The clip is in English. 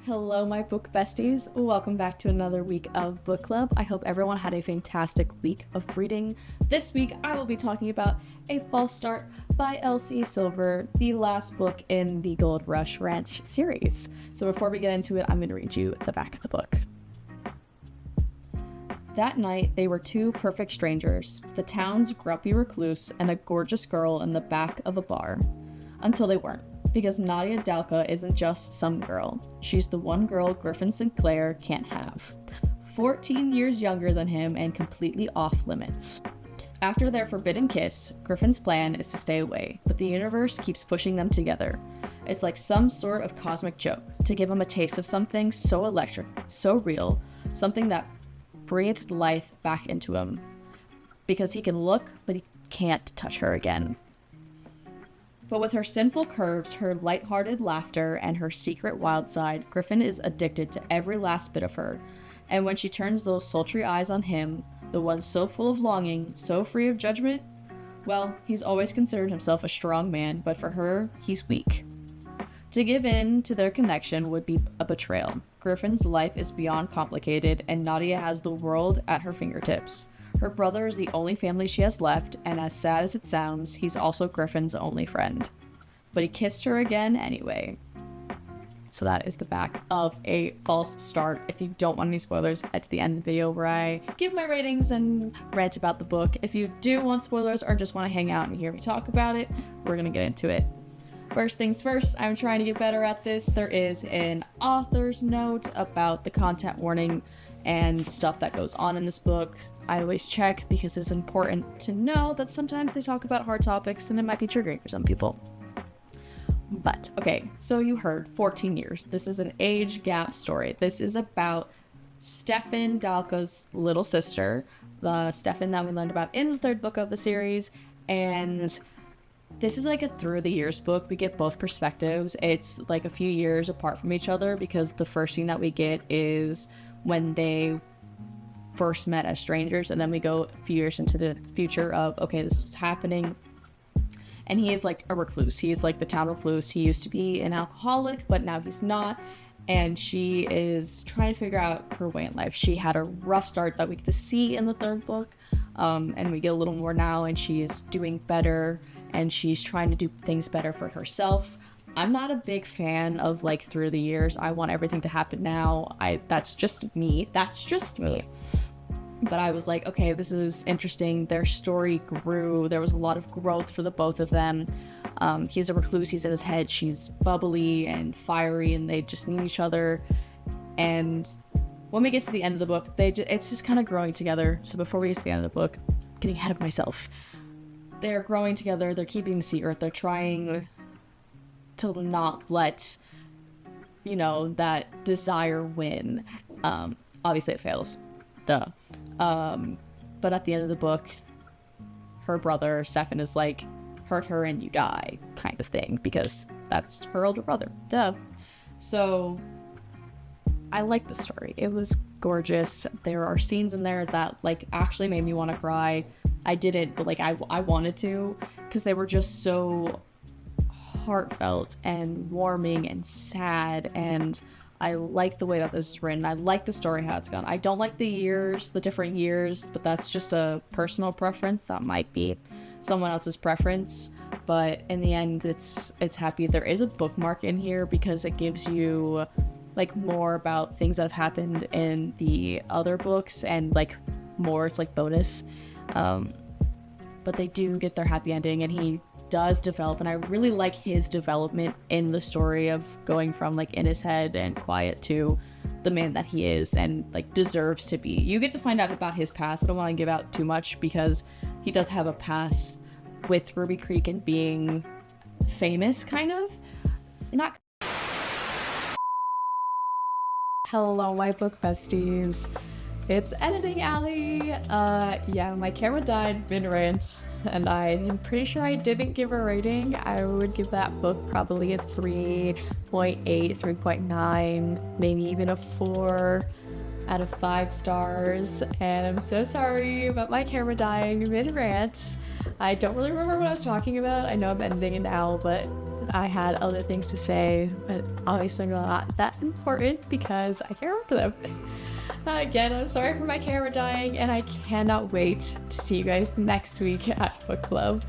Hello, my book besties. Welcome back to another week of book club. I hope everyone had a fantastic week of reading. This week, I will be talking about A False Start by Elsie Silver, the last book in the Gold Rush Rant series. So before we get into it, I'm going to read you the back of the book. That night, they were two perfect strangers, the town's grumpy recluse and a gorgeous girl in the back of a bar. Until they weren't. Because Nadia Dalka isn't just some girl. She's the one girl Griffin Sinclair can't have. 14 years younger than him and completely off limits. After their forbidden kiss, Griffin's plan is to stay away, but the universe keeps pushing them together. It's like some sort of cosmic joke, to give him a taste of something so electric, so real, something that breathed life back into him. Because he can look, but he can't touch her again. But with her sinful curves, her light-hearted laughter, and her secret wild side, Griffin is addicted to every last bit of her. And when she turns those sultry eyes on him, the one so full of longing, so free of judgment, well, he's always considered himself a strong man, but for her, he's weak. To give in to their connection would be a betrayal. Griffin's life is beyond complicated, and Nadia has the world at her fingertips. Her brother is the only family she has left, and as sad as it sounds, he's also Griffin's only friend. But he kissed her again anyway. So that is the back of A False Start. If you don't want any spoilers, head to the end of the video where I give my ratings and rant about the book. If you do want spoilers or just want to hang out and hear me talk about it, we're gonna get into it. First things first, I'm trying to get better at this. There is an author's note about the content warning and stuff that goes on in this book. I always check because it's important to know that sometimes they talk about hard topics and it might be triggering for some people. But, okay, so you heard 14 years. This is an age gap story. This is about Stefan Dalka's little sister, the Stefan that we learned about in the third book of the series, and this is like a through the years book. We get both perspectives. It's like a few years apart from each other because the first scene that we get is when they first met as strangers, and then we go a few years into the future of, okay, this is happening. And he is like a recluse. He is like the town recluse. He used to be an alcoholic, but now he's not. And she is trying to figure out her way in life. She had a rough start that we get to see in the third book, and we get a little more now, and she's doing better, and she's trying to do things better for herself. I'm not a big fan of like through the years. I want everything to happen now. That's just me. But I was like, okay, this is interesting. Their story grew. There was a lot of growth for the both of them. He's a recluse. He's in his head. She's bubbly and fiery, and they just need each other. And when we get to the end of the book, it's just kind of growing together. So before we get to the end of the book, getting ahead of myself. They're growing together. They're keeping the secret. They're trying to not let, that desire win. Obviously it fails. Duh. But at the end of the book, her brother, Stefan, is like, hurt her and you die, kind of thing, because that's her older brother. Duh. So, I like the story. It was gorgeous. There are scenes in there that, actually made me want to cry. I didn't, but, I wanted to, because they were just so heartfelt and warming and sad, and I like the way that this is written. I like the story, how it's gone. I don't like the different years, but that's just a personal preference. That might be someone else's preference, but in the end, it's happy. There is a bookmark in here because it gives you more about things that have happened in the other books, and more, it's bonus. But they do get their happy ending, and he does develop, and I really like his development in the story of going from in his head and quiet to the man that he is and deserves to be. You get to find out about his past. I don't want to give out too much because he does have a past with Ruby Creek and being famous, kind of. Not. Hello, my book besties. It's Editing Alley. Yeah, my camera died mid-rant, and I'm pretty sure I didn't give a rating. I would give that book probably a 3.8, 3.9, maybe even a 4 out of 5 stars. And I'm so sorry about my camera dying mid-rant. I don't really remember what I was talking about. I know I'm editing it now, but I had other things to say, but obviously not that important because I can't remember them. Again, I'm sorry for my camera dying, and I cannot wait to see you guys next week at book club.